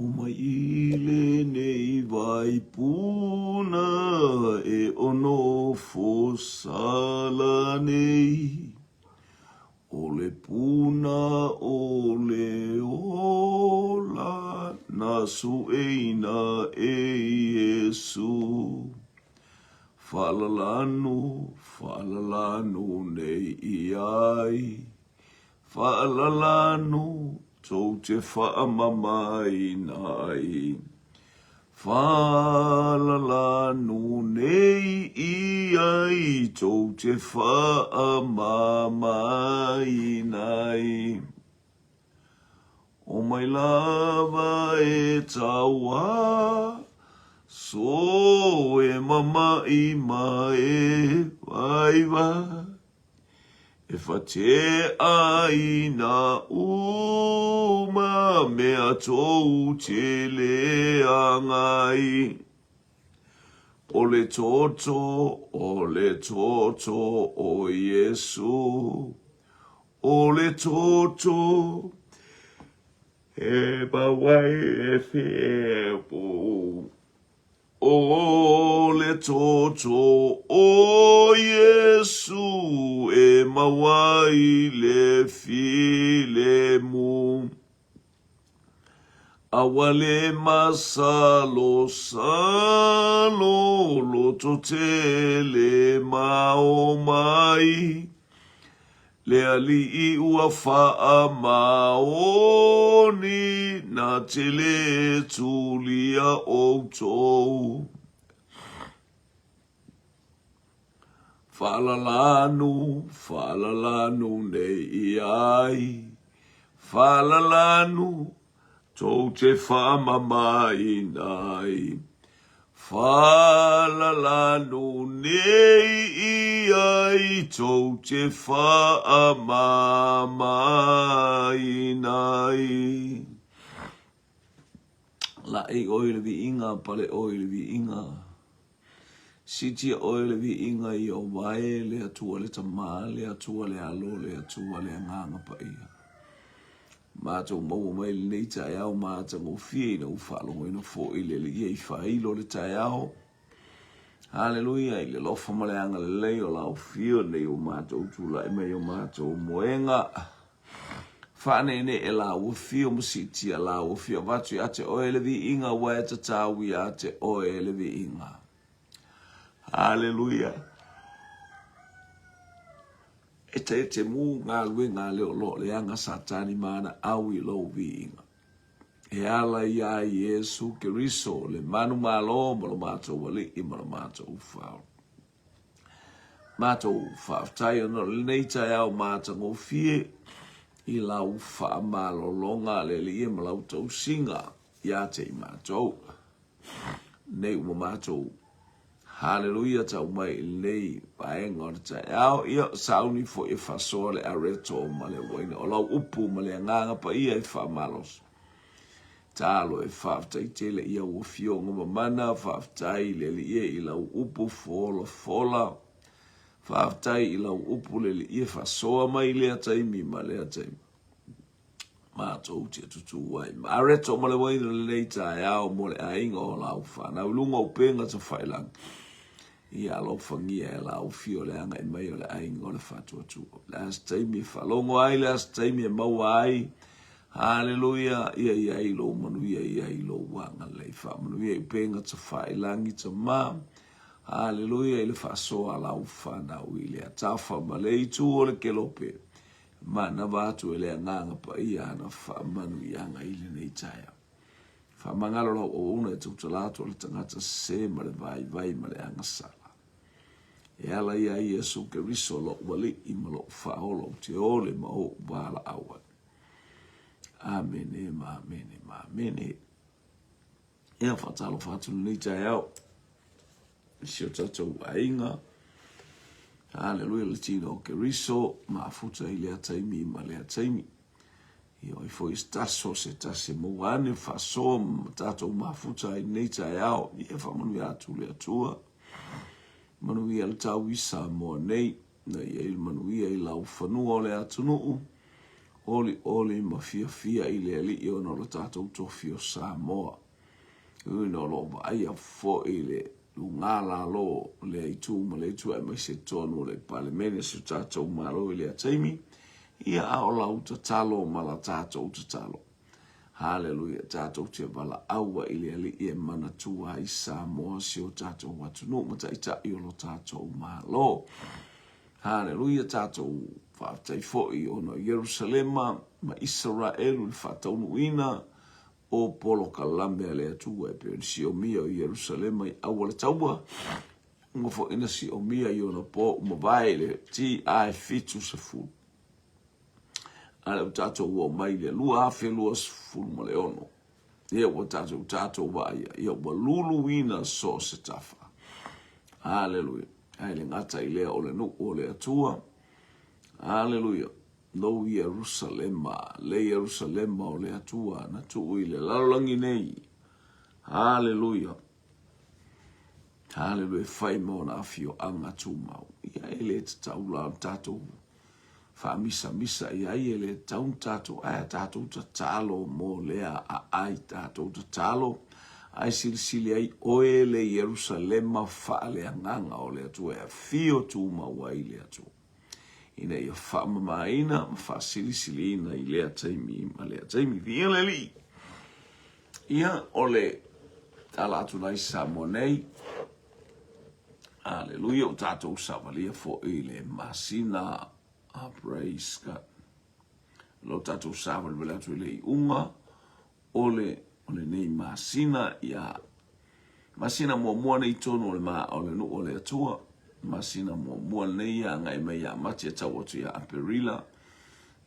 Umaile nei vai puna e ono fosala nei. Ole puna ole ola nasu eina e Yesu. Falalanu nei iai. Falalanu tau te whaamamai nai. Falalanu nei iai tau te whaamamai nai. O mai lava e taua, so e mamai mai vaiva. E whate aina uma mea tōu te leangai. Ole toto o Yesu. Ole toto e bawai e whiepo. Ole toto o Yesu e mawai le file mu. Awale masalo salo lo totele maomai. Le ali ua faa maoni na tele tulia outou. Falalanu nei iai. Falalanu tau te whamamai nai. Falalanu nei iai tau te whamamai nai. La e oile vi inga pale oile vi inga. Siti oile vi inga i o wae le atua le tamā, le atua le alo, le atua le nganga pa ia. Mātou mau mai le nei tae au mātou ngō fie na ufalongo ina fo ile le ia i whailo le tae au. Hallelujah, ile lofa male anga le lei o lau fio nei o mātou tula e mai o mātou moenga. Whanene e lau fio musiti a lau fio vatu i ate oe le vi inga wae ta tāwi ate oe le vi inga. Hallelujah. E te mu ngā lue ngā leo lo le anga satani mana au i lo vi inga. E ala ia Yesu Keriso le manu malo malo mātou wali i malo mātou ufao. Mātou ufao tai ono le neita au mātou ngō fie i la ufa malo longa le li e malau tau singa ia te i mātou. Nei uma mātou. Hallelujah tau mai nei paenga o te au ia sauni fo e fasoa le areto ma le waina o lau upu ma le nganga pa ia e whamalos. Talo e whaftai tele ia ua fio ngoma mana whaftai le li ia i lau upu fola. Whaftai i lau upu le li ia fasoa mai lea taimi ma lea taimi. Mātou tia tutu wai. Ma areto ma le waina le nei tae au mo le ainga o lau whanau lunga upenga ta whailang. Ia alo fangia e lau fio le anga e mai o le ainga o le whatua tua. Le as taimi e whalongo ai, le as taimi e maua ai. Hallelujah, ia ilo manuia ia ilo wanga le wha. Manuia i penga ta whailangi ta mā. Hallelujah, i le whasoa lau whanau i le atafa ma le itu o le kelope. Mana watu e le nganga pa ia ana whamanu i anga i le nei taia. Whamangalo lau o una e tautalato le tangata se ma le vai ma le anga sala. E ala ia Yesu Keriso lo wali i ma lo whaolo te ole ma o wala awa. Amen, amen. Ia whatalo whatu nei taia au. Sio tatou ainga. Hallelujah, le tino o Keriso, maafuta i lea taimi ma lea taimi. Io i foi staso se tase moane faso tatou maafuta i nei tae ao. Ia whamanu atu lea tua. Manu ia le tau isa moa nei. Na ia il manu ia i lau whanua o lea tunuu. oli ma fia i le ali o no lo tātou tofi o Samoa. Ui no lo wa aia fo i le ngala lo le itu ma le itu ai mai se tonu le pale mene se tātou malo i le ataimi. Ia a o la uta talo ma la tātou uta talo. Hallelujah, tātou te wala aua i le ali e mana tua i Samoa si o tātou watunu ma taita i o lo tātou malo. Hallelujah, tātou whaatai fo'i o no Yerusalema ma Israelu le whātaunu ina o polo kalame le atua e pe si o mia o Yerusalema i awa le taua. Ngo fo ina si o mia i o na po umawai le ti ai fitu se fu. Ale o tātou ua mai le lua afe lua sfulu ma le ono. Ia ua tātou wa ia ua lulu ina so se tafa. Hallelujah. Ai le ngata i lea o le nuku o le atua. Hallelujah. No Yerusalema. Le Yerusalema o le atua. Na tuu i le lalolangi nei. Hallelujah. Hallelujah. Fai mo na afio anga tu mau. Ia ele te taula tātou. Fa misa ia ele taun tātou. Aia tātou ta talo mo lea a ai tātou ta talo. Ai silisili ai oe le Yerusalema fa le anganga o le atua e fio tu mawai le atua. Ina ia fa mamaina ma fa silisili ina i le ataimi ma le ataimi via le li. Ia o le tala atu nai Samonei. Aleluia o tātou savalia fo i le masina. Praise God. Lo tātou savalia le atu le i unga. Ole nei masina ia masina mua nei tonu ole nu ole atua masina mua nei ia ngai mai ia mati tau atu ia aperila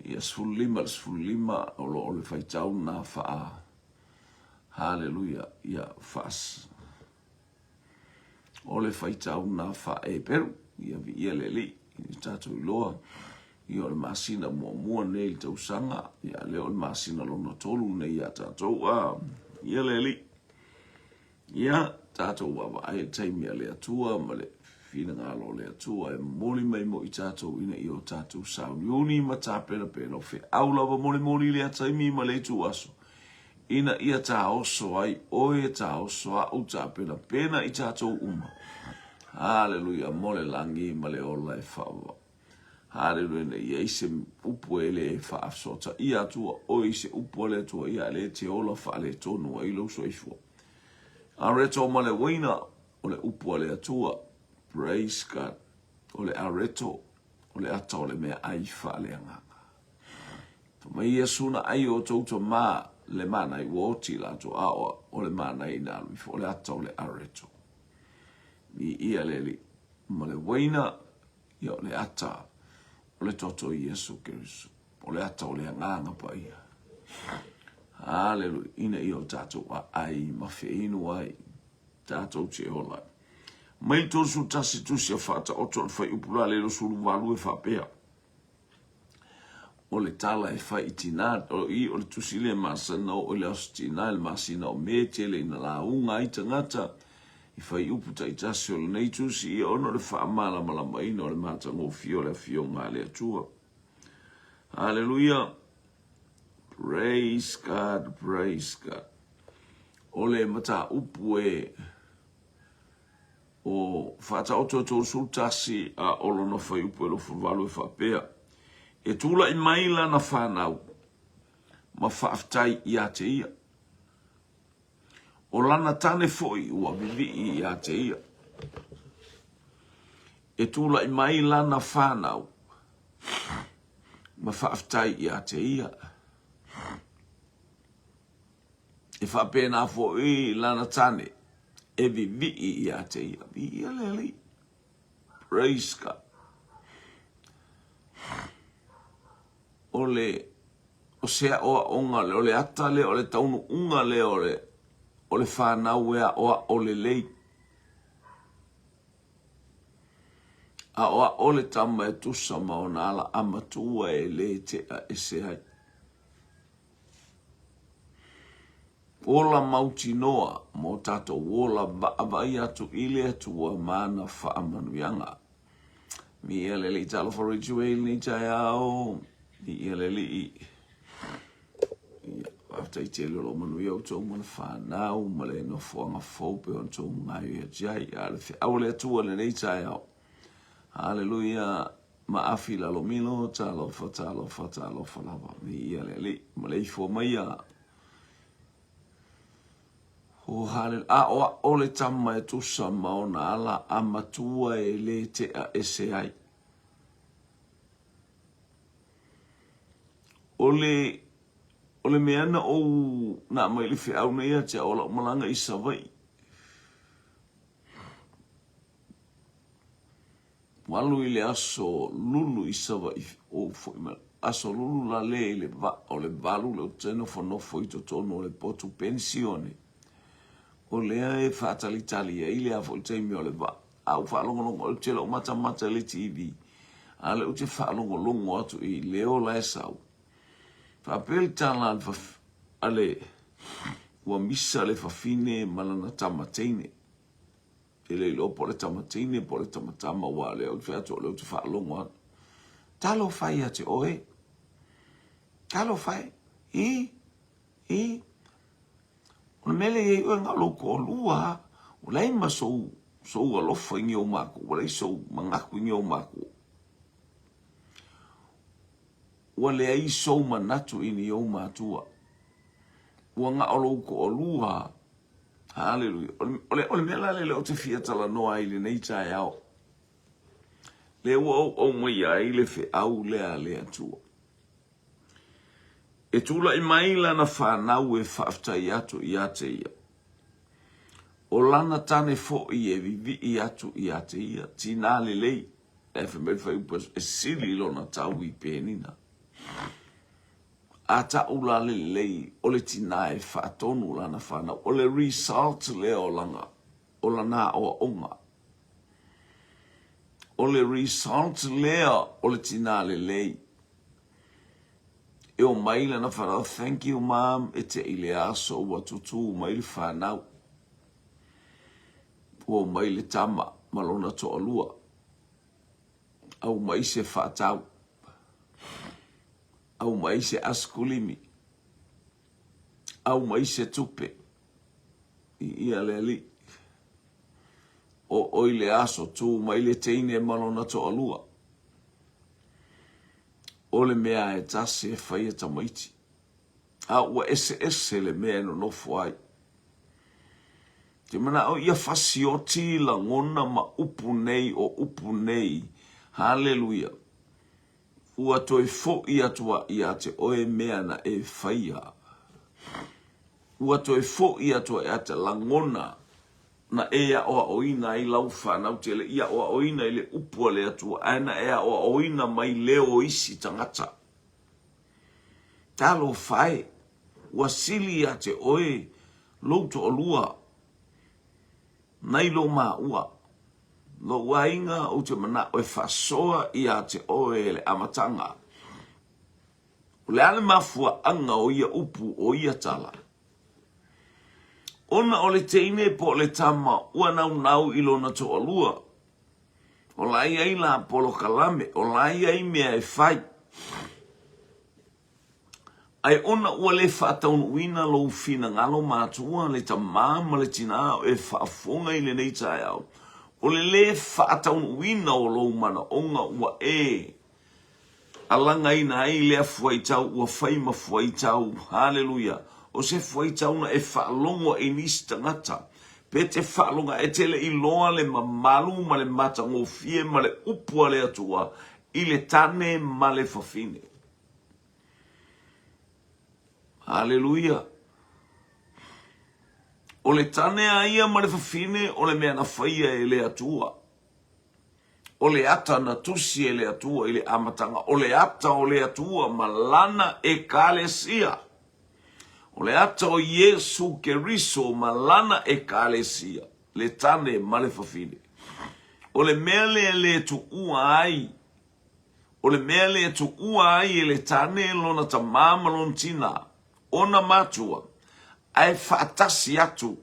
ia sfulima ole faitau na fa hallelujah ia fas ole faitau na fa e peru ia leli tātou loa ia ole masina mua nei tau sanga ia le ole masina lona tolu nei ia tātou ia leli ia tātou wawa ai taimi le atua ma le fina ngalo le atua e moli mai mo i tātou ina i o tātou sauniuni ma tā pena o fe aulawa moli le ataimi ma le tu aso ina ia tā oso ai oe tā oso au tā pena i tātou uma hallelujah mole langi ma le ola e whawa hallelujah ia ise upu ele e whaafsota ia atua o ise upu ele atua ia le te ola wha le tonu a ilo so ifua areto ma le waina o le upu ele atua praise God o le areto o le ata o le mea ai wha le anganga ma ia suna ai o tauta ma le mana i woti la to a o le mana i na lui o le ata o le areto ni ia leli ma le waina ia o le ata o le toto i Yesu Kerisu. O le ata o le anganga pa ia. Hallelujah. Ina i o tātou a ai mawhi inu ai. Tātou te ola. Mai tosu tasi tusi a whata o tōn whai upura lero suru walu e whapea. O le tala e whai tina o i o le tusi le masana o le tina le masina o me tele ina la unga i tangata. I whai upu tai tasi o le nei tusi i ono le wha amala malama ina o le mata ngō fio le fio ngā le atua. Hallelujah. Praise God, praise God. O le mata upu e o whata o tō sultasi a olo no whai upu e lo fuwalu e whapea. E tūla i maila na whanau ma whaaftai i a te ia. O lana tane foi ua vivi i a te ia. E tūla i mai lana whanau. Ma whaaftai i a te ia. E whapena foi lana tane. E vivi i a te ia. Vi ia leli. Praise God. O sea o onga le o le ata le o le taunu unga le o le whanau ea o le lei. A oa o le tama e tusa maona ala amatua e le te a ese hai. Ola mauti noa mo tato ola baavai atu ile atua mana wha amanuianga. Mi ele le talo for ritual ni tai au. Ia le li after I tell you lo manu ia utou mana whanau ma le no fuanga fau pe on tō ngai ia jai ale fi au le atua le nei tai au. Hallelujah ma afi la lo milo ta lo fa lava ia le li ma le fo mai ia o hale a o le tama e tusa maona ala amatua e le te a ese ai. O le meana o na mai le whiau nei a te ola malanga i savai. Walu i le aso lulu i savai o fwima. Aso lulu la le o le valu le o teno whanofo i to tono o le potu pensione. O lea e whaatalitali e ile a fo te mi o le va. Au whaalongolongo o te lo mata le TV. A le o te whaalongolongo atu i leo la e sau. Whapel tala ale ua misa le whawhine malana tamateine. E le lo po le tamateine po le tamatama wa le au te ato le o te whaalongo atu. Talo whai a te oe. Talo whai. O mele e ua ngalo ko lua. O lai ma sou alofa ingi o mako. O lai sou mangaku ingi o mako. Ua le ai sou manatu ini o matua. Ua nga olo ko o lua. Hallelujah. O le mela le o te fiatala noa i le nei tai au. Le ua o mai ai le fe au lea le atua. E tula i maila na whanau e whaaftai atu i ate ia. O lana tane fo i e vivi i atu i ate ia. Tina le lei. E whamei whaupas e sili lona tau i penina. A ta ula le lei o le tina e whaatonu lana whanau. O le result le o langa. O lana o onga. O le result lea o le tina le lei. E o maila na whanau, thank you ma'am, e te ile aso ua tutu maile whanau. O maile tama, malona to alua. Au maise whaatau. Au maise askulimi. Au maise tupe. Ia le li. O ile aso tu maile teine malona to alua. O le mea e tase e whai e tamaiti. A ua ese le mea no nofo ai. Te mana au ia fasioti la ngona ma upu nei o upu nei. Hallelujah. Ua toi fo i atua i ate oe mea na e whaia. Ua toi fo i atua i ate la ngona na ea oa oina i lau whanau te le ia oa oina i le upua le atua. Aina ea oa oina mai leo isi tangata. Talo whae. Ua sili a te oe louto o lua. Nai lo maa ua. Lo wainga o te mana oe whasoa i a te oe le amatanga. O le ale mafua anga o ia upu o ia tala. Ona o le teine po le tama ua nau ilona to alua. O lai ai la polo kalame, o lai ai mea e whai. Ai ona ua le whaataunu wina lo fina ngalo mātua le ta māma le tina e whaafonga i le nei tai au. O le whaataunu wina o lo mana onga ua e. Alanga ina ai lea fuaitau ua whaima fuaitau. Hallelujah. O se fuaitau na e whaalongo e nisi tangata. Pe te whaalonga e tele i loa le mamalu ma le matango fie ma le upua le atua. I le tane ma le whawhine. Hallelujah. O le tane a ia ma le whawhine o le mea na whaia e le atua. O le ata na tusi e le atua i le amatanga. O le ata o le atua ma lana e kalesia. O le ata o Yesu Keriso ma lana e kalesia. Le tane ma le whawhine. O le mea le tu ua ai. O le mea le tu ua ai e le tane lona ta mamalon tina. Ona matua. Ai whaatasi atu.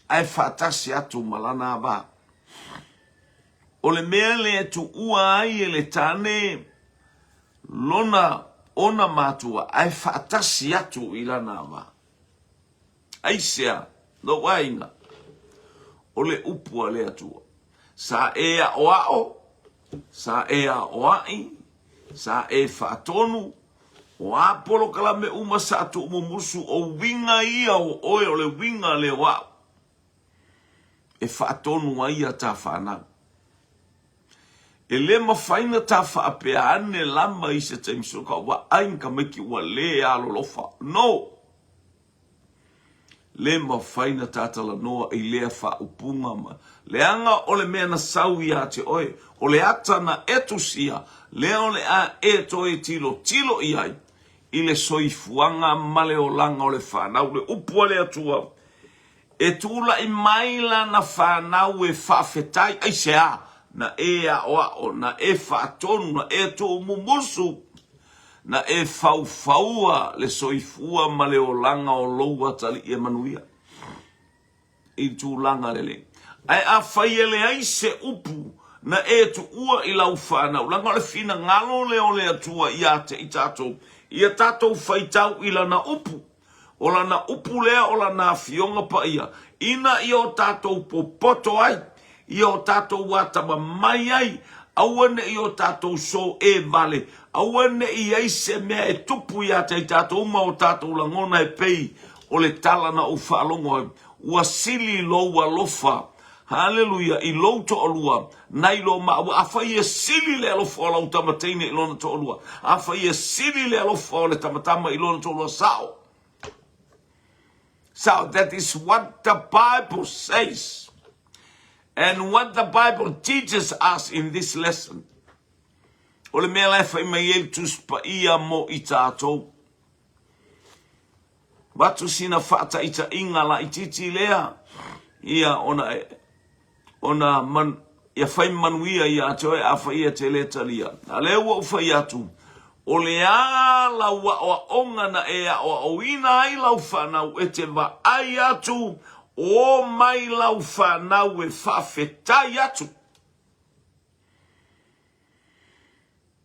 Ai whaatasi atu malana ba. O le mea le tu ua ai e le tane lona ona matua ai whaatasi atu i lana wa. Aisea, no wainga, ole upua le atua. Sa ea oao, sa ea oai, sa e whaatonu, o apolo kala me uma sa atu umumusu o winga ia o oe o le winga le wao. E whaatonu a ia ta whanau. E le mawhaina ta whaapea ane lama i se taimisoka wa ainka meki wa le alolofa. No! Le mawhaina tatala noa i lea whaupunga ma. Le anga o le mea na sau ia te oe. O le ata na etusia. Le o le a e toe tilo i ai. I le soifuanga male o langa o le whanau. Le upua le atua. E tula i maila na whanau e whawhetai. Ai se a. Na e a o na e whaatonu. Na e to mumusu. Na e faufaua le soifua ma le o langa o loua tali e manuia. I tu langa lele. Ai a whaia le ai se upu na e tu ua i lau whanau. Langa o le fina ngalo le o le atua i ate i tatou. I a tatou whaitau i lana upu. O lana upu lea o lana fionga pa ia. Ina i o tatou popoto ai. I o tatou watama mai ai. Awane i o tatou so e vale. Awane i eise mea e tupu i ate i tatou uma o tatou langona e pei. O le talana o whaalongo. Ua sili lo ua lofa. Hallelujah. I lo to olua. Nai lo ma. A whai e sili le alofa o lau tamateine i lona to olua. A whai e sili le alofa o le tamatama i lona to olua sao. So that is what the Bible says. And what the Bible teaches us in this lesson. O le mea lai whai mai e tuspa ia mo i tātou. Watu sina whata ita inga la i titi lea. Ia ona man, ia whai manuia ia atoe a whai e te le talia. A lewa u whai atu. O le ala wa o onga na ea o ina ai lau whanau e te wa ai atu. O mai lau whanau e whawhetai atu.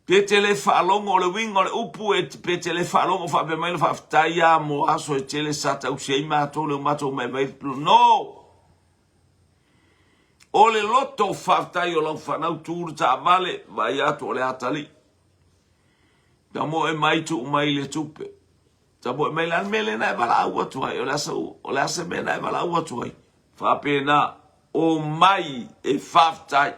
Pe te le whaalongo o le winga o le upu e pe te le whaalongo whape mai le whawhetai a mo aso e te le sata u sei mātou le mātou mai vai plu. No! O le loto whawhetai o lau whanau tūru ta vale vai atu o le atali. Ta mo e mai tu mai le tupe. Ta mo e mai lan mele na e wala au atu hai. O le asa me na e wala au atu hai. Whape na o mai e whawhetai.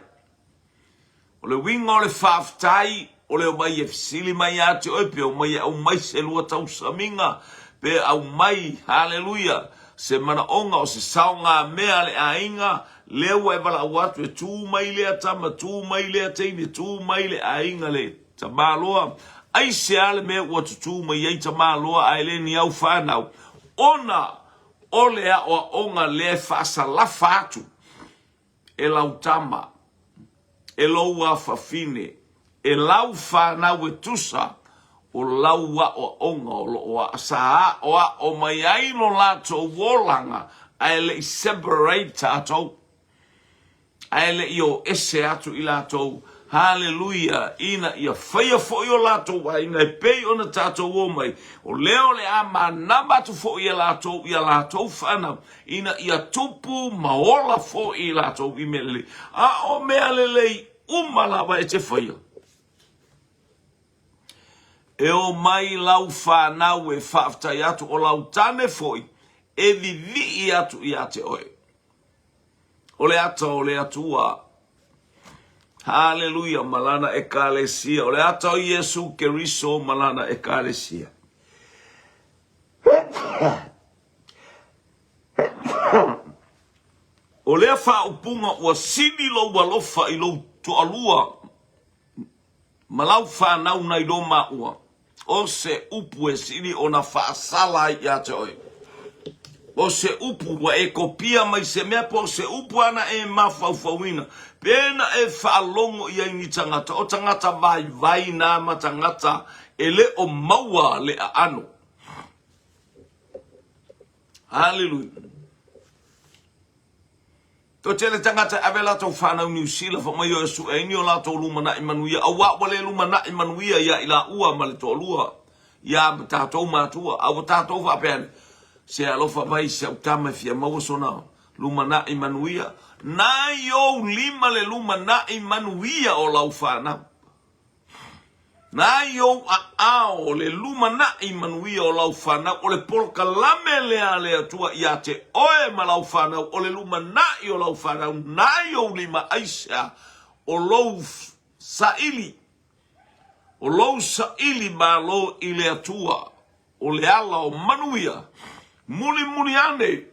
O le winga o le whawhetai. O le o mai e fisili mai ate oipe. O mai se lua tau saminga. Pe au mai, hallelujah. Se mana onga o se saonga mea le ainga. Leo e wala au atu e tū mai le atama. Tū mai le ateine. Tū mai le ainga le. Ta māloa. Ai se ale me ua tutu mai ei ta māloa ai le ni au whanau. Ona o lea o onga le whaasa lafa atu. E lau tama. E lau a whawhine. E lau whanau e tusa. O lau wa o onga o a saa o mai aino lato wolanga. Ai le i separate tato. Ai le i o ese atu i lato. Hallelujah. Ina ia whaia fo i o lato wa ina e pei o na tato o mai. O leo le ama nambatu fo i a lato whanau. Ina ia tupu maola fo i lato i mele. A o mea lelei umalawa e te whaia. E o mai lau whanau e whaftai atu o lau tane foi. E vivi i atu i ate oe. O le atua. Hallelujah, malana ekalesia. Ole ata o Yesu Keriso malana ekalesia. Ole fa upunga ua sini lo walofa i lo toalua. Malau fa nau na ilo maua. O se upu e sini ona fa sala i ate oi. O se upu wa e kopia mai se mea po se upu ana e mafauwina. Pena e whaalongo i ai ni tangata. O tangata vai na ma tangata e le o maua le a ano. Hallelujah. To tele tangata avela to fana New Zealand fo mai o su e ni o la to luma na imanuia awa wale luma na imanuia ya ila ua male to lua ya ta to matua au ta to fa pen se alo fa mai se utama fia mau sona luma na imanuia na yo lima le luma na imanuia o la fana na yo ao le luma na imanuia o la fana o le polka lame le ale atua ia te oe ma la fana o le luma na i o la fana na yo lima aisa o lo saili o lo saili ma lo ile atua o le ala o manuia muli ane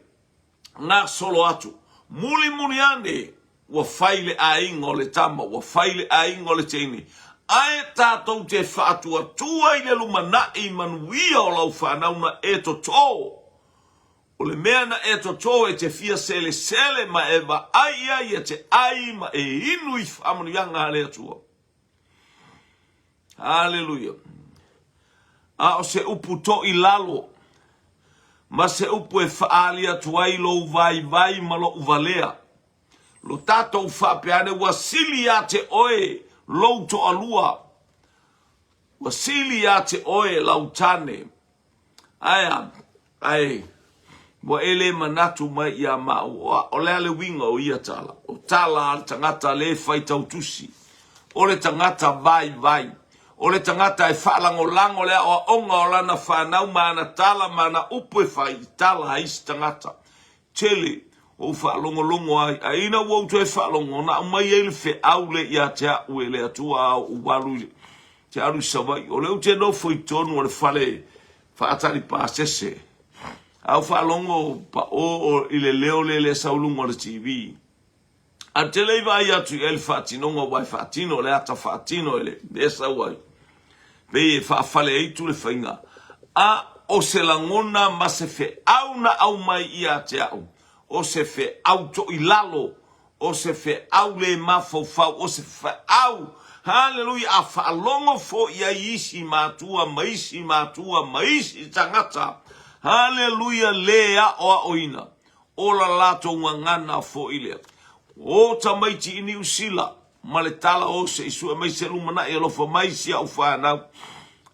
na solo atu muli ane wa faile a ingo le tama wa faile a ingo le teini ai tātou te whātua tua i le luma na i manuia o lau whanau na e to tō. O le mea na e to tō e te fia sele ma e wa ai e te ai ma e inu i whamanu yanga le atua. Hallelujah. A o se upu to i lalo. Ma se upu e whaalia tuai lo vai ma lo uvalea. Lo tātou whapeane wasili a te oe. Lou to alua wasili ya te oe lautane ai wa ele manatu mai ya ma o le ale winga o ia tala o tala tangata le fai tautusi o le tangata vai o le tangata e whaalango lango le o onga o lana whanau mana tala mana upu e fai tala hais tangata tele o whaalongo a ina wau tu e whaalongo na mai ele fe aule ia te au ele atua o walu te aru savai o leu te no foi tonu o le whale whaatari pāsese au whaalongo pa o ile leo le saulungo le TV a te leiva ia tu ele whaatinonga wai whaatino le ata whaatino ele besa wai pe e whaafale eitu le whainga a o se langona ma se fe au na au mai ia te au o se fe auto i lalo, o se fe au le mafofau, o se fe au, hallelujah, a whaalongo fo ia isi matua, maisi tangata, hallelujah, lea o oina, o la lato ngana fo ilea, o tamaiti ini usila, maletala o se isua mai se lumana e lofa maisi au whanau,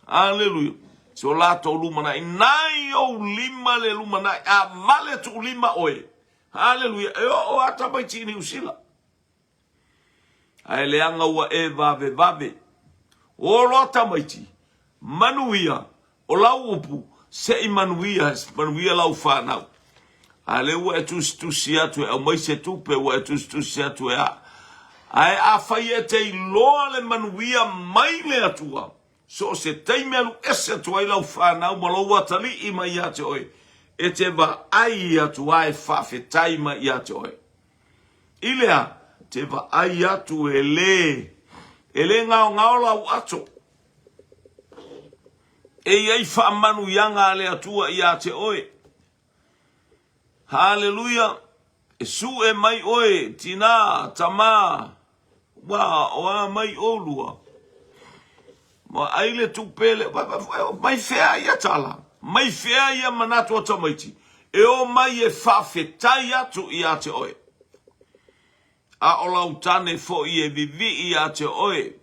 hallelujah, so lato lumana, nai o lima le lumana, a vale tu lima oe, hallelujah. O ata mai tini usila. Ai leanga ua e vave. O lota mai ti. Manuia. O lau upu. Se i manuia lau whanau. Ale ua e tusi atu e au mai se tupe ua e tusi atu e a. Ai a whai e te iloa le manuia mai le atua. So se teime alu ese atu ai lau whanau ma lau atali i mai ate oe. E te wa ai atu ai whawhetai ma i atu oe. Ilea, te wa ai atu e le ngao lau ato. E iei whaamanu yanga le atua i ate oe. Hallelujah. E su e mai oe, tina, tama, wa mai olua. Ma aile tupele, mai fea i atala. Mai fea ia manatu o tamaiti. E o mai e whawhetai atu i ate oe. A o lautane fo i e vivi i ate oe.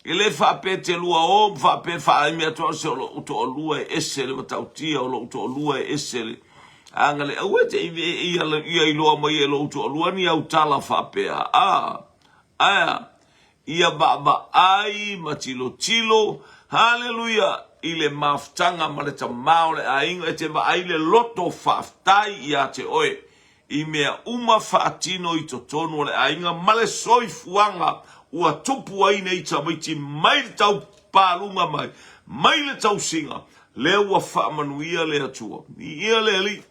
E le whapete lua o, whape whaimi atu se o lo uto o lua e esele, matautia o lo uto o lua e esele. Angale, au e te ia iloa mai e lo uto o lua ni au tala whapea. Ia baba ai, matilo, hallelujah. Ile maftanga maleta maole a inga te va aile loto faftai i ate oe. I mea uma faatino i totonu le a inga male soi fuanga ua tupu aine i tamaiti mai le tau pālunga mai le tau singa. Lea ua whaamanuia le atua. Ni ia le ali.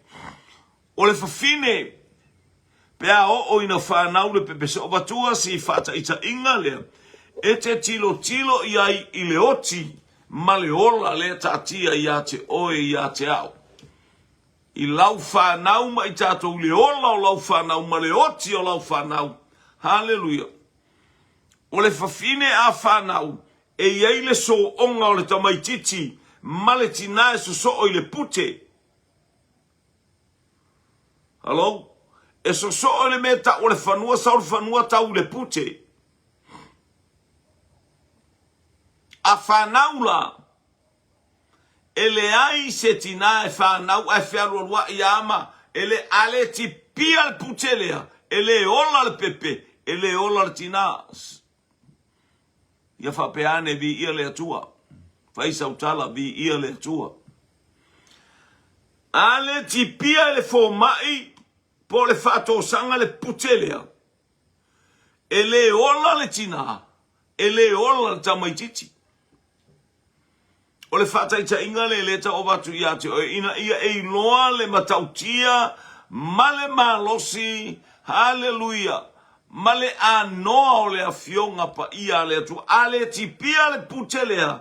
O le fafine pea o ina whanau le pepese o batua si fata ita inga lea. E te tilo i ai i le oti. Maleola le tatia i ate oe i ate au. I lau whanau ma i tātou leola o lau whanau, ma le oti o lau whanau. Hallelujah. O le whawhine a whanau, e iei le so onga o le tamaititi, ma le tina e so i le pute. Hello? e so o le meta o le whanua sa o le whanua tau le pute. A whanaula ele ai se tina e whanau e whiarua i ama ele ale ti pia le pute lea ele ola le pepe ele ola le tina ia whapeane vi ia le atua whaisa utala vi ia le atua ale ti pia le fo mai po le whato sanga le pute lea ele ola le tina ele ola le tamaititi o le whataita inga le leta o watu ia te oe ina ia e loa le matautia male malosi haleluia male anoa o le afionga pa ia le atu ale ti pia le putelea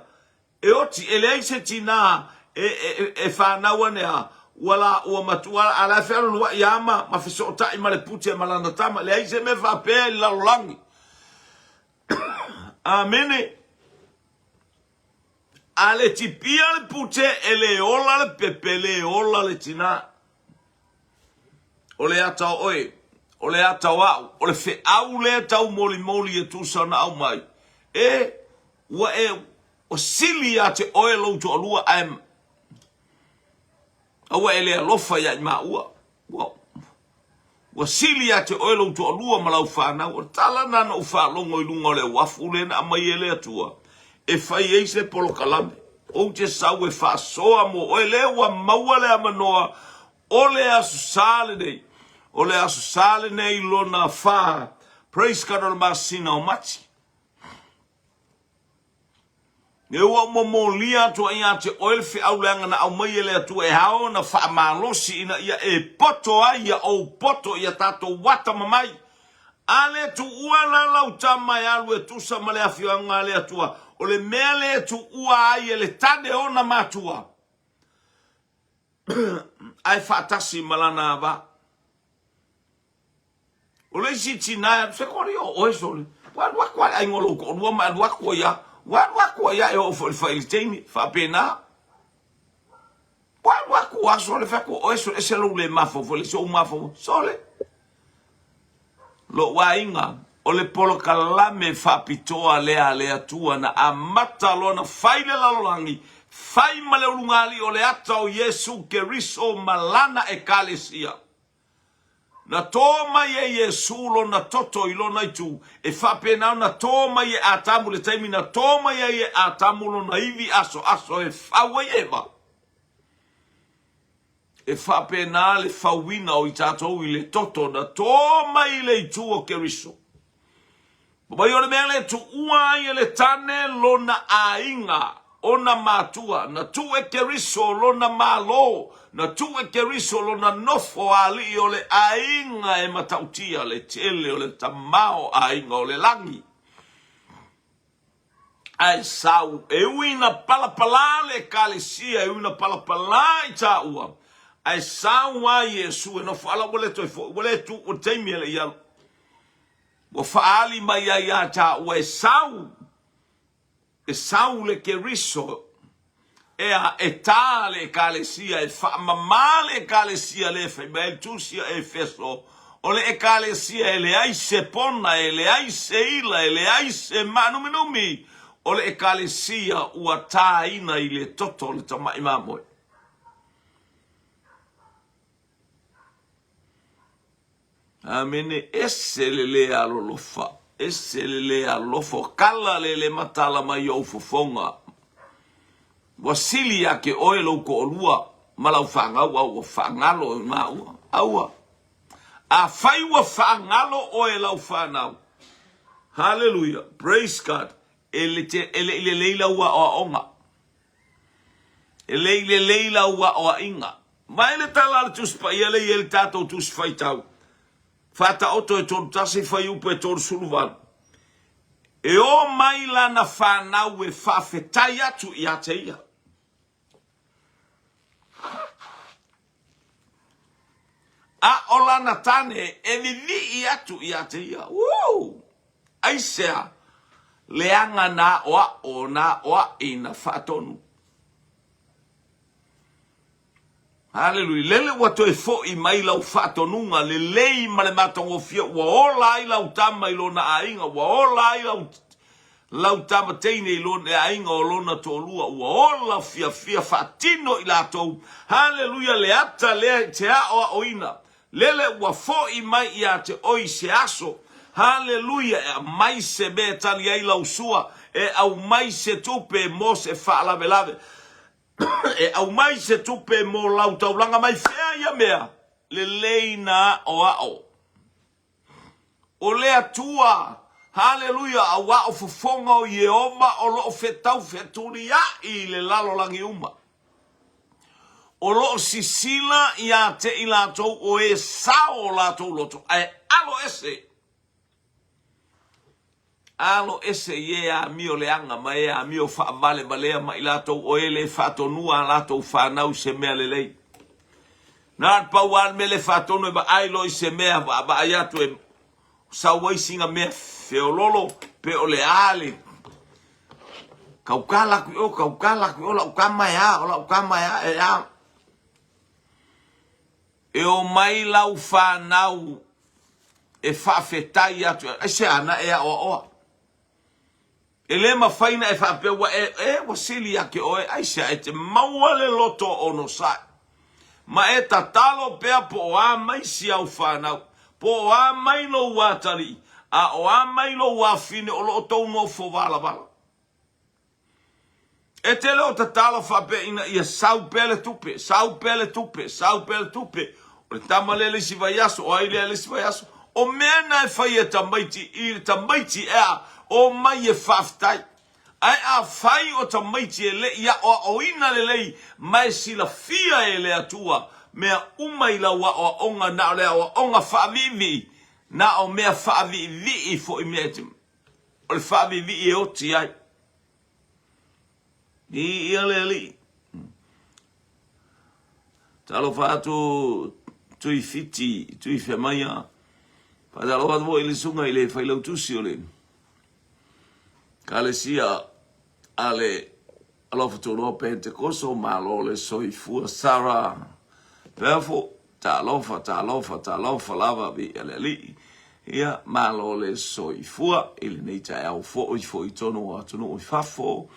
e oti ele aise tina e whanaua nea wala ua matua ala whero lua iama ma fiso o tai ma le pute malana tama le aise me whapea i lalolangi amene ale ti pia le pute ele ola le pepe le ola le tina o le ata oe o le ata wau o le fe au le tau moli moli e tu sana au mai wa o sili ate oe lo to lua am awa ele alofa ya ma ua wa sili ate oe lo to lua malau fana o tala na no fa longo i lunga le wafu le na mai ele atua e fai eise polo kalame o te sau e fa soa mo o ele wa maua le amanoa o le asu sale nei lona fa praise God o masina o mati e wa mo lia to ia te oil fi au langa na au mai ele atu e hao na fa malosi ina ia e poto ia o poto ia tato wata mamai ale tu ua la lauta mai alu e tu sa male afioanga ale atua o le mele tu ua ai ele tade ona matua ai fatasi malana ba o le si tina se kori o sole wa kwa ai ngolo ko wa kwa ya e o failteni fa pena wa kwa sole fa ko o sole se lo le mafo fo le so mafo sole lo wa inga o le polo kalame fa pitoa le atua na amata lona faile la lolangi fai male ulungali o le ata o Yesu Keriso malana e kalesia na toma ye Yesu lo na toto ilo na itu e fa pena na toma ye atamu le taimi na toma ye atamu lo na ivi aso e fa weyeva e fa pena le fa wina o itato ile toto na toma ile itu o Keriso ba yo le mele tu ua ye le tane lo na ainga ona matua na tu e Keriso lo na malo na tu e Keriso lo na nofo ali o le ainga e matautia le tele o le tamao ainga o le langi ai sau e uina palapala le kalesia e uina palapala i ta ua ai sau a Yesu e no fala wole tu o teimi le ia o faali mai ia ta ua e sau le Keriso e a etale kalesia e fa mamale kalesia le fe bel tusia e feso o le kalesia e le ai se pona e le ai se ila e le ai se manu minumi o le kalesia ua taina i le toto le tama imamo amene esse le alolofa esse le alofo kala le matala mai o fofonga wasili yake oelo ko olua malau fangau au fangalo mau au a fai wa fangalo oelo fanau hallelujah praise God ele leila wa onga ele leila wa inga mai le tala tus pa ele el tato tus faitau fata auto e ton tasi fai upo e ton suluvan e o mai la na fanau e fa fetai atu ia teia a ola natane e vivi i atu i ateia. Aisea leanga na oa ina fatonu. Hallelujah. Lele wato e fo I mai lau whaatonunga, le lei ma le matongo fia, wa ola I lau tama I lona ainga, wa ola I lau tama teine I lona ainga o lona tolua, wa ola fia whaatino I latou. Hallelujah, le ata le te a oina. Lele wa fo I mai ia te oi se aso. Hallelujah, mai se me tali ai lau sua, au mai se tupe mo se whaalave. E au mai se tupe mo lau taulanga mai fea ia mea. Le leina o ao. O lea tua. Hallelujah. Au ao fufonga o Yeoma o loo fetau feturi ya I le lalo langi uma. O loo sisila ia te I latou o e sao latou loto. Ai alo ese. Alo ese ye a mio leanga ma e a mio fa vale balea ma ilato o ele fato nua lato fa nau se me lelei. Na pa wan me le fato no ba ai lo se me ba ya to sa wai singa me feololo pe o le ale. Kaukala ku o la kama ya e ya. E o mai lau fa nau e fa fetai atu e se ana e o ele ma faina e fa pe wa wasili ya ke oe aisha e te mauale loto ono sa ma e tatalo pe po a mai si au fana po a mai lo watari a o a mai lo wa fine o lo to no fo vala e te lo tatalo fa pe ina ia sau pele tupe o tamalele si vayaso o ile le si vayaso o mena e fai e tamaiti o mai e faftai. Ai a fai o tamaiti e le ia o ina le lei mai sila fia e le atua mea umai la wa o onga na le o onga faavivi na o mea faavivi I fo I metim. O le faavivi e oti ai. I ale li. Talo fatu tui fiti, tui femaya. Padalo wadwo I le sunga I le failau tusi o le. Kalesia ale alofa tolo Pentecosto malo le soifua Sara. Perfo ta alofa lava bi aleli. Ia malo le soifua ele neita au fo I tono atu fafo.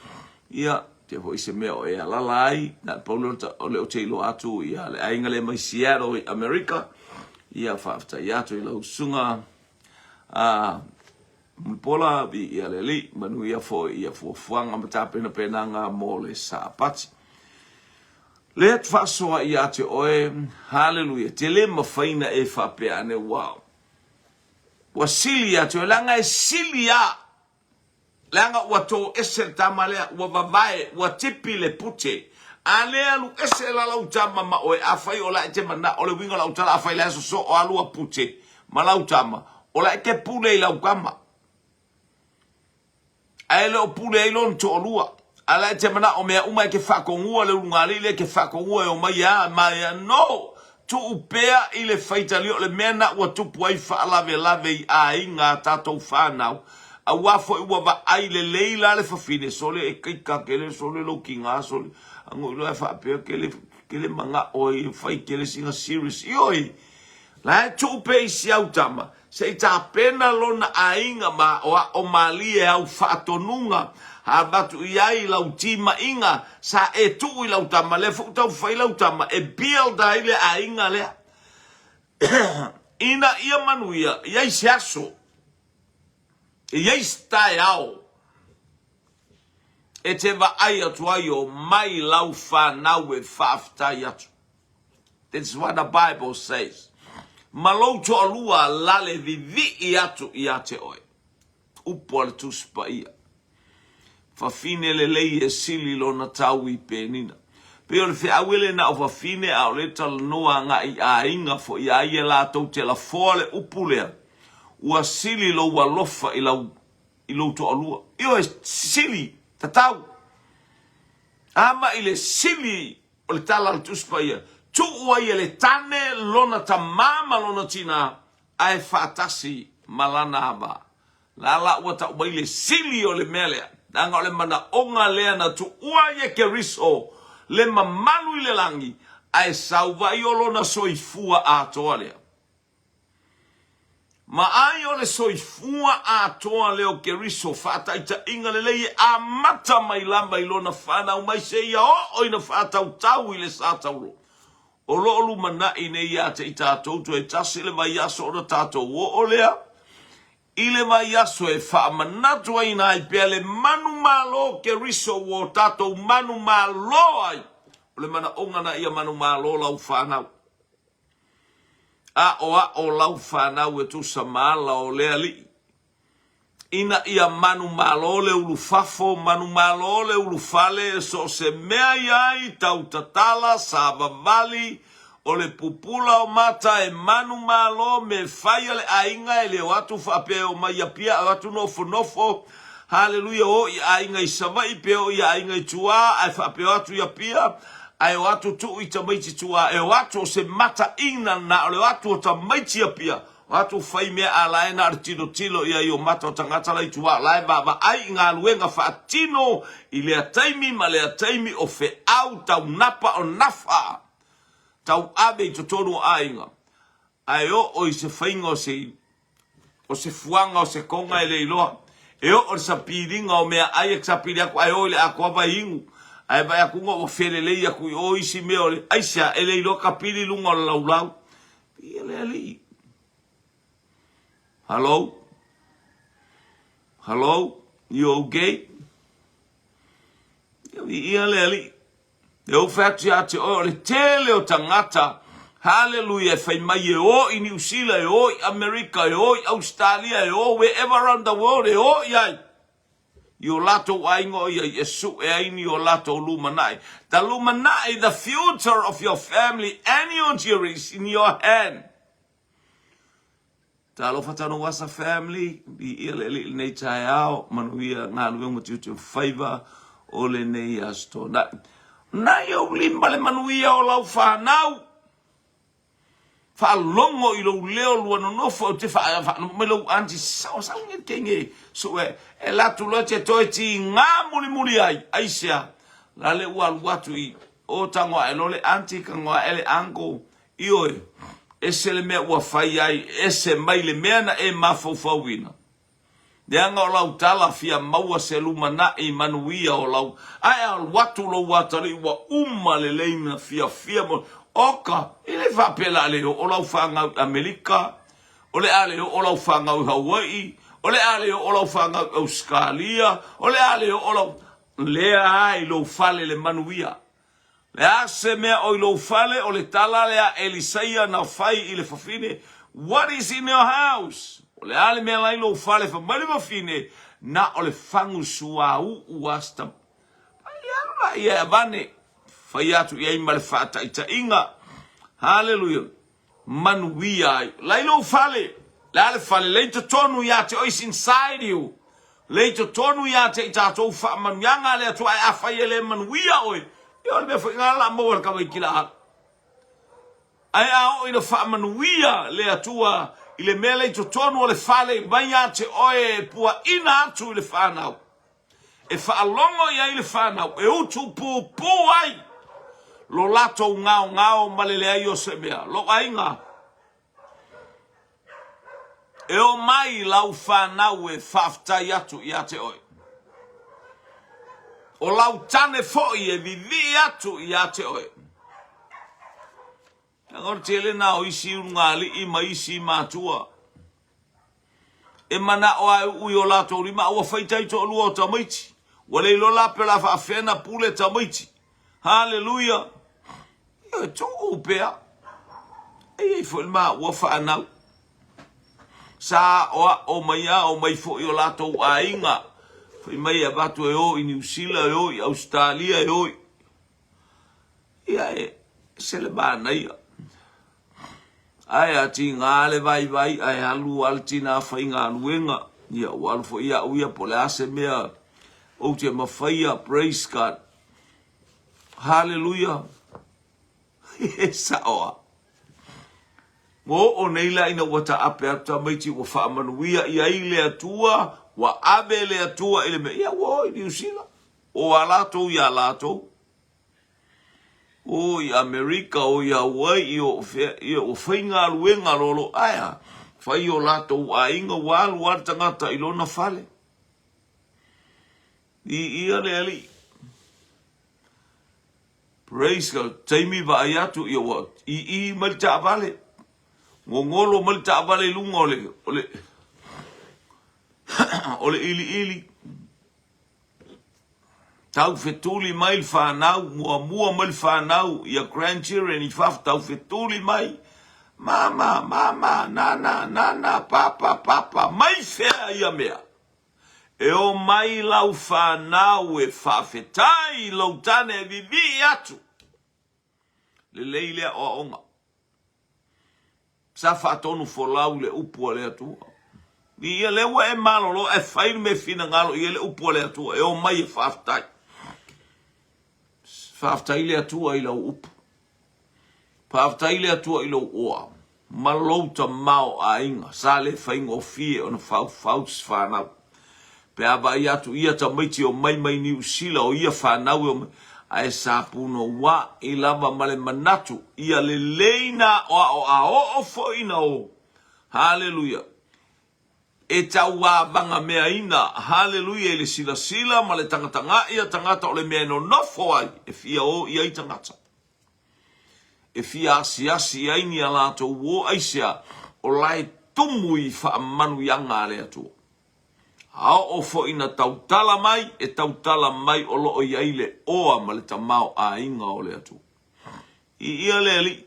Ia te foi se meo e alalai na polo o le otelo atu ia le ainga le mai Seattle America. Ia fafta ia to I lau sunga Mpola bi ia leli manu ia fo fuanga mata pena nga mo le sapati. Le faso ia te oe hallelujah te le mafaina e fa pe ane wow. Wasilia te langa e silia. Langa wato ese tamale wa vavae wa tipi le pute. Ale alu ese la lautama ma oe afai ola te mana ole winga lautala afai la so o alu pute. Ma lautama ola ke pule I laukama. Aele o pule I lon to lua. Ala te mana o mea uma ke whakongua le ungali le ke whakongua o mai no. Tu upea I le whaitali o le mena ua tupu ai whaalawe lave I a inga tatou whanau. A wafo I wawa ai le leila le whawhine sole e kika kele sole lo kinga sole. Ango ilo e whapea kele manga oi whai kele singa serious. Ioi. La tu upea I siautama. Se ta pena lona ainga ma o mali e au whaatonunga. Ha batu iai lau tima inga. Sa e tu I lau tama le fukutau whai lau tama. E builda ile ainga lea. Ina ia manuia. Iai se aso. Iai stai au. E te wa ai atu ai o mai lau whanau e whaftai atu. That's what the Bible says. Malo to alua lale vivi I atu I ate oe. Upo ale tuspa ia. Fafine le lei e sili lo na tau I penina. Peo le fe awele na o fafine au le tal noa nga I a inga fo I a ie la tau te la fole upulea. Ua sili lo ua lofa I lau to alua. Io e sili, tatau. Ama I le sili o le tala le tuspa ia. Tu ua I le tane lona ta mama lona tina ai fatasi malana aba. Lala ua ta ua I le sili o le melea. Nanga o le mana onga lea na tu ua I ke riso le mamanu I le langi. ai sauva iolo na soifua atoa lea. Ma ai o le soifua atoa leo keriso fata ita inga lelei a mata mai lamba ilona whana umai se ia o ina fata utau i le sātauro. O lo olu mana i nei ia te ita atoutu e tasi le mai aso o na tātou o lea. I le mai aso e wha manatu ai na i pia le manu malo keriso o tātou manu malo ai. O le mana ongana ia manu malo lau whanau. A o lau whanau e tu samala o lea li. Ina ia manu malo le ulu fafo, manu malo le ulu fale, so se mea iai tau tatala sa vavali, o le pupula o mata e manu malo me whaia le ainga e le watu whape o mai apia, watu nofo nofo, haleluia o i ainga i savai peo i ainga i tua, ai whape watu i apia, ai watu tu i tamaiti tua, e watu se mata ina na o le watu o tamaiti apia, watu fai mea alae na artino tilo ia i o mata o tangata lai tua, alae baba ai ngā luenga whaatino i lea taimi ma lea taimi o fe au tau napa o nafa, tau abe i totonu ainga, ai o i se whainga o se fuanga o se konga e le iloa, e o sa piringa o mea ai e sa piringa ai o le ako ava ingu, ai vai aku ngo fere le ia ku o isi me ole ai sia ele lo kapili lunga lau lau ele ali hello you okay ele ali eu fatu ate o le tele o tangata hallelujah fai mai o in New Zealand o America o Australia o wherever around the world o ia Yo lato aingo ya Yesu e aini o lato lumanai. The lumanai, the future of your family and your children is in your hand. Talo fatano wasa family, bi ele nei tai ao, manuia ngalu mo tutu favor ole nei asto. Na yo limba le manuia o lau fa nau. Fa longo i lo leo luano no fo te fa me lo anti sa ngenge so e la tu lo te toi ti nga muri ai sia la le watu i o tango e lo le anti kango ele ango i oi ese le me wa fai ai ese mai le mena e mafo fawina de anga o lau tala fia maua se lumana i manuia o lau ai al watu lo watari wa le leina fia mo oka, ele va pela le o lau whanga Amerika, o le ale o lau whanga Hawaii, o le ale o lau whanga Australia, o le ale o lau lea ai lo fale le manuia. Le ase mea o lo fale o le tala lea Elisaia na fai i le fafine, what is in your house? O le ale mea lai lo fale fa mali fafine, na o le fangu suau uasta. Ai ala ia vane. Fai atu iai male fata ita inga. Hallelujah. Manuia. Lailo fale. Lale fale. Leito tonu yate ois inside you. Leito tonu yate ita atou fa manuianga le atu ai afai ele manuia oi. Yo le mefo ingala moa kawa ikila hak. Ai ao ina fa manuia le atua. Ile mele leito tonu le fale. Banyate oe pua ina atu ile whanau. E fa alongo ia ile whanau. E utu pu ai. Lo lato ngao malele ai o se mea. Lo ainga. E o mai lau whanau e whaftai atu i ate oi. O lau tane foi e vivi atu i ate oi. Angor tele na o isi ungali i ma isi matua. E mana o ai ui o lato rima ua whaitai to lua o tamaiti. Wale lo la pela whaafena pule tamaiti. Hallelujah. E tō upea. E fo il maa ua whaanau. Sa o mai fo i o lato a inga. Fo i mai a batu e o i New Zealand e o i Australia e o i. Ia e sele bana ia. Ai ati ngā le vai ai alu altina whai ngā luenga. Ia walu fo ia uia po le ase mea. O te mawhaia, praise God. Hallelujah. Saoa. Mo o neila ina wata ape ata maiti wa whaamanuia ia i le atua, wa abe le atua ile me. Ia wo i New Zealand. O alato i alato. O i Amerika o i Hawaii o whainga luenga lolo aia. Whai o lato a inga walu wa tangata ilona fale. Ia le ali. Praise God. Taimi va ayatu i o i malta vale. Ngongolo malta vale lunga ole. Ole ili. Tau fetuli mai whanau, mua mai whanau, ia grandchildren i whaf tau fetuli mai. Mama, nana, papa, mai whea ia mea. E o mai lau whanau e whawhetai lau tane e vivi atu. Le leilea o onga. Sa whatonu folau le upua le atua. Ia lewa e malolo e whainu me fina ngalo ia le upua le atua. E o mai e whawhetai. Whawhetai atua i lau upu. Whawhetai atua i lau oa. Malouta mau a inga. Sa le whainga o fie o na whauts whanau. Pe aba i atu ia ta maiti o mai ni usila o ia whanau o a e sapuno wa i lava male manatu. Ia le leina o a o foina o. Hallelujah. E tau wā banga mea ina, hallelujah, e le sila ma le tangata ia tangata o le mea no nofo ai, e fia o ia i tangata. E fia asi ai ni alato uo aisea, o lai tumu i wha manu yanga le atua. Hao o fo ina tautala mai, e tautala mai o loo i aile oa ma le tamao a inga o le atua. I ia le ali,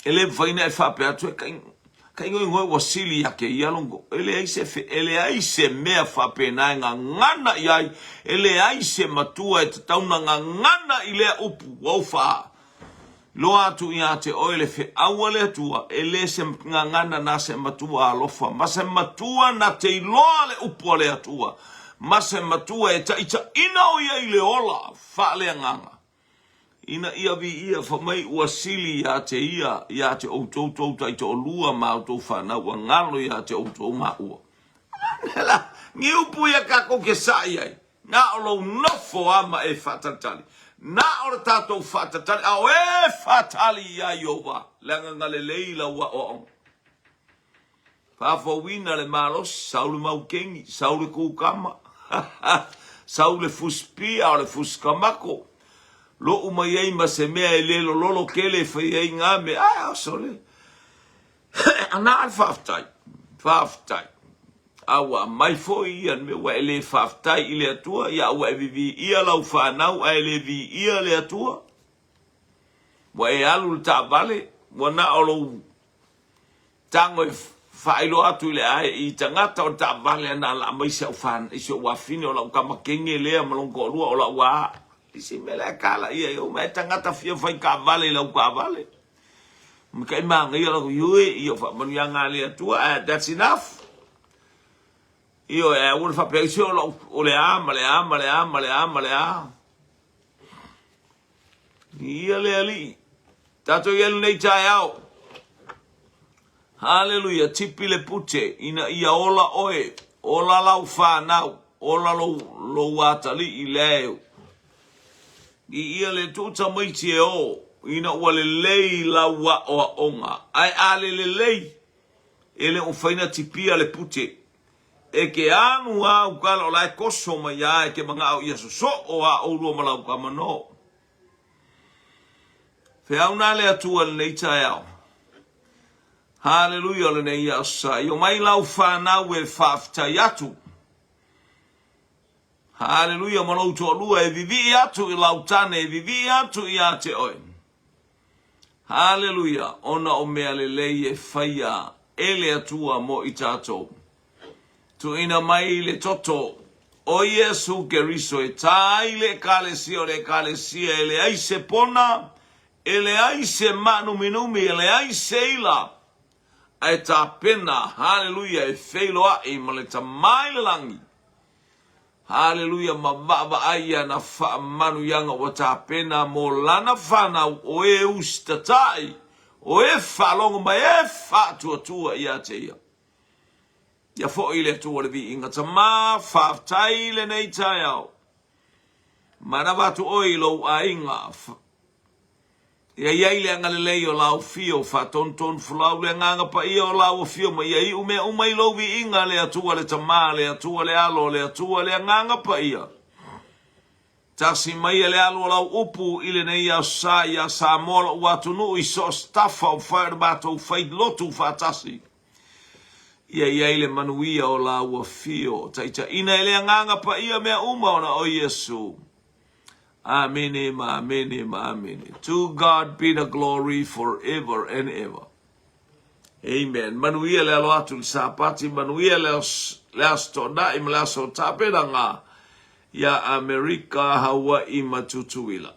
e le whaina e whape atu e kainga. Kaingo ngoi wasili yake yalongo ele aise mea whapena nga ngana iai ele aise matua e tauna nga ngana ile upu waufa lo atu ia te oile fe awale atua ele se nga ngana na se matua alofa ma se matua na te iloa le upu ale atua ma se matua e ta ina o ia ile ola whale nganga ina ia vi ia whamai ua sili ia te outou tai te olua ma outou whanau a ngalo ia te outou ma ua. Nela, ngi upu ia kako ke sai ai. Nga olo nofo ama e whatatali. Nga ora tātou whatatali, au e whatali ia iowa. Langa ngale leila ua oong. Whawhawina le malos, saule mau kengi, saule kukama. Saule fuspia o le fuskamako. Lo umai ei ma se mea e lelo lolo kele whai ei ngā me ai asole. Ana al whaftai. Awa mai foi ian me wa ele whaftai i le atua. Ia awa e vivi ia lau whanau a ele vi ia le atua. Wa e alu le ta vale. Wa na olo tango e whailo atu i le ai i tangata o ta vale ana la mai se au whan. Iso wafine o lau kamakenge lea malongo rua o lau waa. Isi mele kala ia yo me tangata fia fai ka vale la ka vale. Mkai manga ia la yue ia fa man yanga le tua that's enough. Io e un fa peisio o le ama. Ia le ali. Tato yelu nei tai au. Hallelujah tipi le pute ina ia ola oe. Ola lau fa nau. Ola lo watali i leo. I ia le tuta maiti e o, ina ua le lei la wa o onga. Ai ale le lei, ele o whaina tipia le pute. E ke anu a ukala o lai koso ma ia e ke mga au ia so o a ourua malau ka mano. Whiau nā le atua le nei tai au. Hallelujah le nei asa. Io mai lau whanau e whaftai atu. Hallelujah, manou to lua e vivi atu i lautane e vivi atu i ate oi. Hallelujah, ona o mea le lei e whaia ele atua mo i tātou. Tu ina mai le toto o Yesu Keriso e tai le kalesia o le kalesia ele aise pona, ele aise manumi, ele aise ila. Ai tā pena, hallelujah, e wheiloa i ma le tamai le langi. Hallelujah, mababa aya na manu yanga o ta pena mo lana fana o e ustatai o e falongo ma e tua ia te ia. Ia fo ile tua le vi inga ta ma fa tai le nei tai au. Mana watu oi lo ainga. Ia le ngalele o lau fio fa ton flau le nganga pa ia o lau fio ma ia umai lo vi inga le atua le tama le atua le alo le atua le nganga pa ia. Tasi mai le alo lau upu ile nei ia sa mola watu no i so staffa o fire bato fai lotu fa tasi. Ia le manuia o lau fio taita ina le nganga pa ia mea ona o Yesu. Amen, amen, amen. To God be the glory forever and ever. Amen. Manuia le alo atu sapati, manuia le astoda im le aso tapedanga ya Amerika Hawaii matutuila.